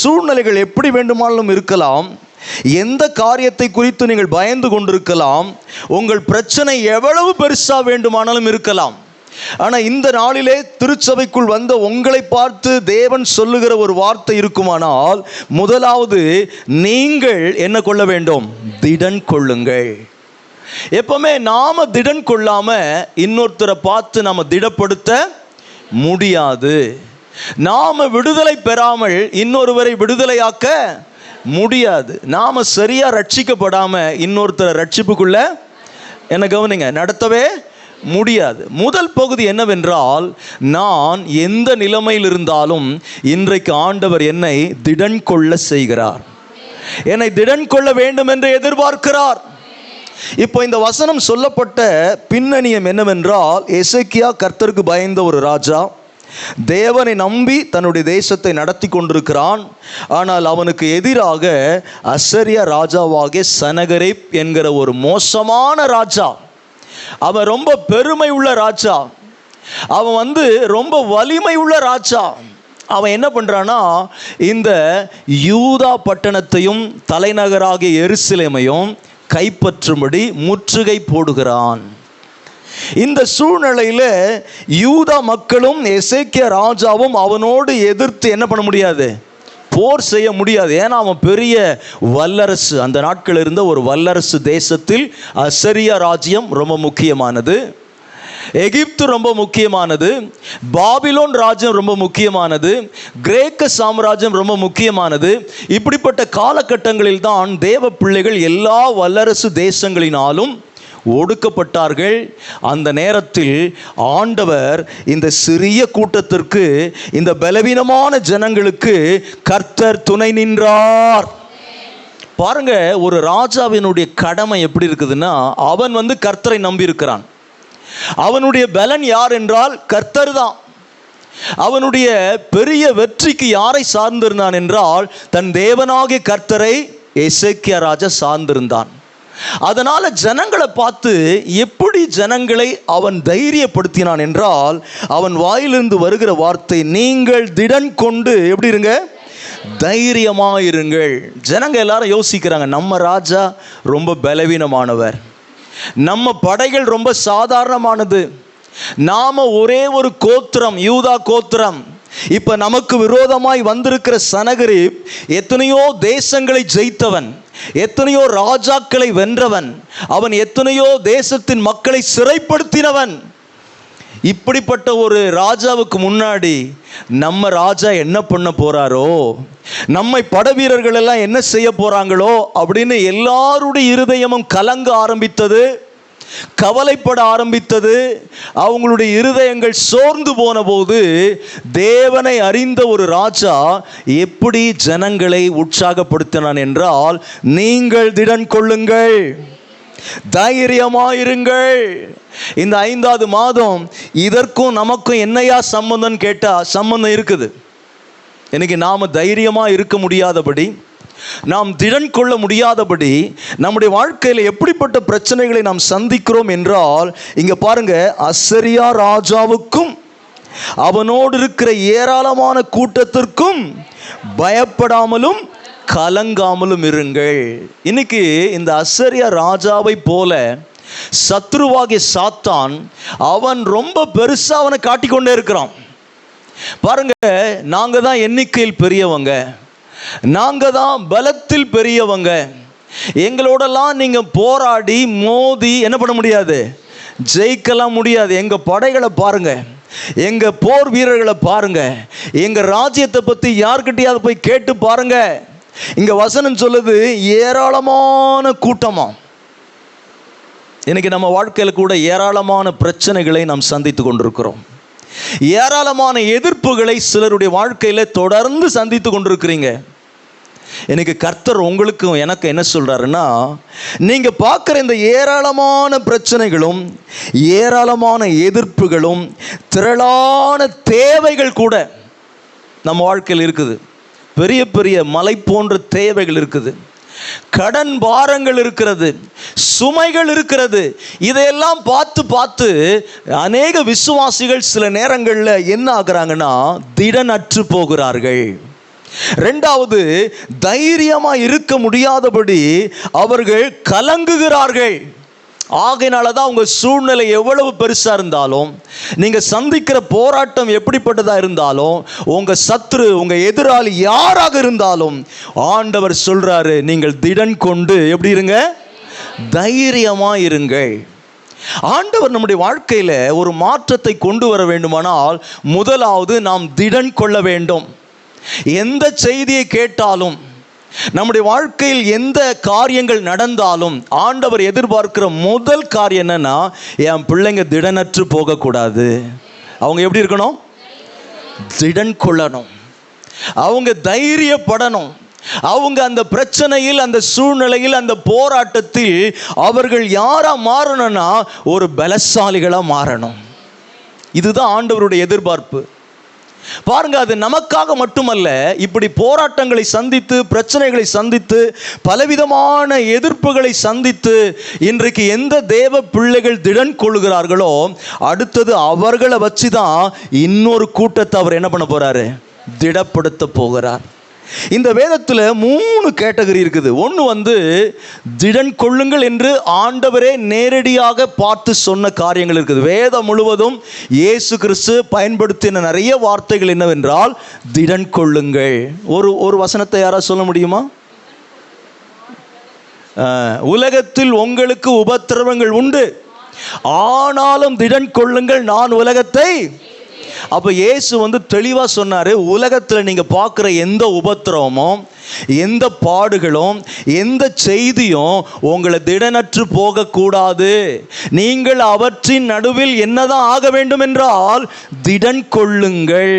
சூழ்நிலைகள் எப்படி வேண்டுமானாலும் இருக்கலாம், எந்த காரியத்தை குறித்து நீங்கள் பயந்து கொண்டிருக்கலாம், உங்கள் பிரச்சனை எவ்வளவு பெருசாக வேண்டுமானாலும் இருக்கலாம். ஆனால் இந்த நாளிலே திருச்சபைக்குள் வந்த உங்களை பார்த்து தேவன் சொல்லுகிற ஒரு வார்த்தை இருக்குமானால், முதலாவது நீங்கள் என்ன கொள்ள வேண்டும்? திடன் கொள்ளுங்கள். எப்பவுமே நாம திடன் கொள்ளாம இன்னொருத்தரை பார்த்து நாம திடப்படுத்த முடியாது. நாம விடுதலை பெறாமல் இன்னொருவரை விடுதலையாக்க முடியாது. நாம சரியா ரட்சிக்கப்படாம இன்னொருத்தரை ரட்சிப்புக்குள்ள என்ன கவனிங்க நடத்தவே முடியாது. முதல் பகுதி என்னவென்றால், நான் எந்த நிலைமையில் இருந்தாலும் இன்றைக்கு ஆண்டவர் என்னை திடன் கொள்ள செய்கிறார், என்னை திடன் கொள்ள வேண்டும் என்று எதிர்பார்க்கிறார். இப்போ இந்த வசனம் சொல்லப்பட்ட பின்னணியம் என்னவென்றால், எசேக்கியா கர்த்தருக்கு பயந்த ஒரு ராஜா, தேவனை நம்பி தன்னுடைய தேசத்தை நடத்தி கொண்டிருக்கிறான். ஆனால் அவனுக்கு எதிராக அசரியா ராஜாவாகிய சனகரிப் என்கிற ஒரு மோசமான ராஜா, அவன் ரொம்ப பெருமை உள்ள ராஜா, அவன் ரொம்ப வலிமை உள்ள ராஜா. அவன் என்ன பண்றானா, இந்த யூதா பட்டணத்தையும் தலைநகராகிய எருசலேமையும் கைப்பற்றும்படி முற்றுகை போடுகிறான். இந்த சூழ்நிலையில் யூதா மக்களும் எசேக்கியா ராஜாவும் அவனோடு எதிர்த்து என்ன பண்ண முடியாது? போர் செய்ய முடியாது. ஏன்னா அவன் பெரிய வல்லரசு. அந்த நாட்கள் இருந்த ஒரு வல்லரசு தேசத்தில் அசரியா ராஜ்யம் ரொம்ப முக்கியமானது, எகிப்து ரொம்ப முக்கியமானது, பாபிலோன் ராஜ்யம் ரொம்ப முக்கியமானது, கிரேக்க சாம்ராஜ்யம் ரொம்ப முக்கியமானது. இப்படிப்பட்ட காலகட்டங்களில் தான் தேவ பிள்ளைகள் எல்லா வல்லரசு தேசங்களினாலும் ஒடுக்கப்பட்டார்கள். அந்த நேரத்தில் ஆண்டவர் இந்த சிறிய கூட்டத்திற்கு, இந்த பலவீனமான ஜனங்களுக்கு கர்த்தர் துணை நின்றார். பாருங்க, ஒரு ராஜாவினுடைய கடமை எப்படி இருக்குதுன்னா, அவன் கர்த்தரை நம்பி இருக்கிறான். அவனுடைய பலன் யார் என்றால் கர்த்தர் தான். அவனுடைய பெரிய வெற்றிக்கு யாரை சார்ந்திருந்தான் என்றால், தன் தேவனாகிய கர்த்தரை எசேக்கியா ராஜா சார்ந்திருந்தான். அதனால ஜனங்களை பார்த்து எப்படி ஜனங்களை அவன் தைரியப்படுத்தினான் என்றால், அவன் வாயிலிருந்து வருகிற வார்த்தை, நீங்கள் திடன் கொண்டு எப்படி இருங்க? தைரியமாயிருங்கள். ஜனங்க எல்லாரும் யோசிக்கிறாங்க, நம்ம ராஜா ரொம்ப பலவீனமானவர், நம்ம படைகள் ரொம்ப சாதாரணமானது, நாம ஒரே ஒரு கோத்திரம், யூதா கோத்திரம். இப்ப நமக்கு விரோதமாய் வந்திருக்கிற சனகரிப் எத்தனையோ தேசங்களை ஜெயித்தவன், எத்தனையோ ராஜாக்களை வென்றவன், அவன் எத்தனையோ தேசத்தின் மக்களை சிறைப்படுத்தினவன். இப்படிப்பட்ட ஒரு ராஜாவுக்கு முன்னாடி நம்ம ராஜா என்ன பண்ண போறாரோ, நம்மை படை வீரர்கள் எல்லாம் என்ன செய்ய போறாங்களோ அப்படின்னு எல்லாருடைய இருதயமும் கலங்க ஆரம்பித்தது, கவலைப்பட ஆரம்பித்தது. அவங்களுடைய இருதயங்கள் சோர்ந்து போன போது தேவனை அறிந்த ஒரு ராஜா எப்படி ஜனங்களை உற்சாகப்படுத்தினான் என்றால், நீங்கள் திடன் கொள்ளுங்கள், தைரியமாயிருங்கள். இந்த 5வது மாதம் இதற்கும் நமக்கும் என்னையா சம்பந்தம் கேட்டா சம்பந்தம் இருக்குது. இன்னைக்கு நாம தைரியமா இருக்க முடியாதபடி, நாம் திடன் கொள்ள முடியாதபடி நம்முடைய வாழ்க்கையில் எப்படிப்பட்ட பிரச்சனைகளை நாம் சந்திக்கிறோம் என்றால், இங்க பாருங்க, அசரியா ராஜாவுக்கும் அவனோடு இருக்கிற ஏராளமான கூட்டத்திற்கும் பயப்படாமலும் கலங்காமலும் இருங்கள். இன்னைக்கு இந்த அசரியா ராஜாவை போல சத்ருவாகிய சாத்தான் அவன் ரொம்ப பெருசா அவனை காட்டிக்கொண்டே இருக்கிறான். பாருங்க, நாங்க தான் எண்ணிக்கையில் பெரியவங்க, நாங்க தான் பலத்தில் பெரியவங்க, எங்களோடலாம் நீங்க போராடி மோதி என்ன பண்ண முடியாது? ஜெயிக்கலாம் முடியாது. எங்க படைகளை பாருங்க, எங்க போர் வீரர்களை பாருங்க, எங்க ராஜ்யத்தை பத்தி யார்கிட்டயாவது போய் கேட்டு பாருங்க. இங்க வசனம் சொல்லுது, ஏராளமான கூட்டமா. இன்னைக்கு நம்ம வாழ்க்கையில் கூட ஏராளமான பிரச்சனைகளை நாம் சந்தித்து கொண்டிருக்கிறோம். ஏராளமான எதிர்ப்புகளை சிலருடைய வாழ்க்கையில தொடர்ந்து சந்தித்து கொண்டிருக்கிறீங்க. எனக்கு கர்த்தர் உங்களுக்கும் எனக்கு என்ன சொல்றாருன்னா, நீங்க பார்க்குற இந்த ஏராளமான பிரச்சனைகளும் ஏராளமான எதிர்ப்புகளும் திரளான தேவைகள் கூட நம்ம வாழ்க்கையில் இருக்குது. பெரிய பெரிய மலை போன்ற தேவைகள் இருக்குது, கடன் பாரங்கள் இருக்கிறது, சுமைகள் இருக்கிறது. இதையெல்லாம் பார்த்து பார்த்து அநேக விசுவாசிகள் சில நேரங்களில் என்ன ஆகுறாங்கன்னா, திடனற்று போகிறார்கள். இரண்டாவது, தைரியமா இருக்க முடியாதபடி அவர்கள் கலங்குகிறார்கள். ஆகையினாலதான் உங்க சூழ்நிலை எவ்வளவு பெருசா இருந்தாலும், நீங்க சந்திக்கிற போராட்டம் எப்படிப்பட்டதா இருந்தாலும், உங்க சத்துரு, உங்க எதிராளி யாராக இருந்தாலும், ஆண்டவர் சொல்றாரு, நீங்கள் திடன் கொண்டு எப்படி இருங்க? தைரியமா இருங்கள். ஆண்டவர் நம்முடைய வாழ்க்கையில ஒரு மாற்றத்தை கொண்டு வர வேண்டுமானால் முதலாவது நாம் திடன் கொள்ள வேண்டும். எந்த செய்தியை கேட்டாலும், நம்முடைய வாழ்க்கையில் எந்த காரியங்கள் நடந்தாலும் ஆண்டவர் எதிர்பார்க்கிற முதல் காரியம் என்னன்னா, என் பிள்ளைங்க திடனற்று போகக்கூடாது. அவங்க எப்படி இருக்கணும்? திடன் கொள்ளணும். அவங்க தைரியப்படணும். அவங்க அந்த பிரச்சனையில், அந்த சூழ்நிலையில், அந்த போராட்டத்தில் அவர்கள் யாரா மாறணும்னா ஒரு பலசாலிகளா மாறணும். இதுதான் ஆண்டவருடைய எதிர்பார்ப்பு. பாருங்க, அது நமக்காக மட்டுமல்ல. இப்படி போராட்டங்களை சந்தித்து, பிரச்சனைகளை சந்தித்து, பலவிதமான எதிர்ப்புகளை சந்தித்து இன்றைக்கு எந்த தேவ பிள்ளைகள் திடன் கொள்ளுகிறார்களோ, அடுத்தது அவர்களை வச்சுதான் இன்னொரு கூட்டத்தை அவர் என்ன பண்ண போறாரு? திடப்படுத்த போகிறார். இந்த வேதத்தில் 3 கேட்டகரி இருக்குது. ஒன்று திடன் கொள்ளுங்கள் என்று ஆண்டவரே நேரடியாக பார்த்து சொன்ன காரியங்கள் இருக்குது. வேதம் முழுவதும் இயேசு கிறிஸ்து பயன்படுத்தின நிறைய வார்த்தைகள் என்னவென்றால் திடன் கொள்ளுங்கள். ஒரு வசனத்தை யாரா சொல்ல முடியுமா? உலகத்தில் உங்களுக்கு உபத்திரவங்கள் உண்டு, ஆனாலும் திடன் கொள்ளுங்கள், நான் உலகத்தை. அப்ப இயேசு தெளிவா சொன்னாரு, உலகத்துல நீங்க பார்க்கிற எந்த உபத்திரவமும், எந்த பாடுகளும், எந்த செய்தியும் உங்களை திடனற்று போக கூடாது. நீங்கள் அவற்றின் நடுவில் என்னதான் ஆக வேண்டும் என்றால் திடன் கொள்ளுங்கள்.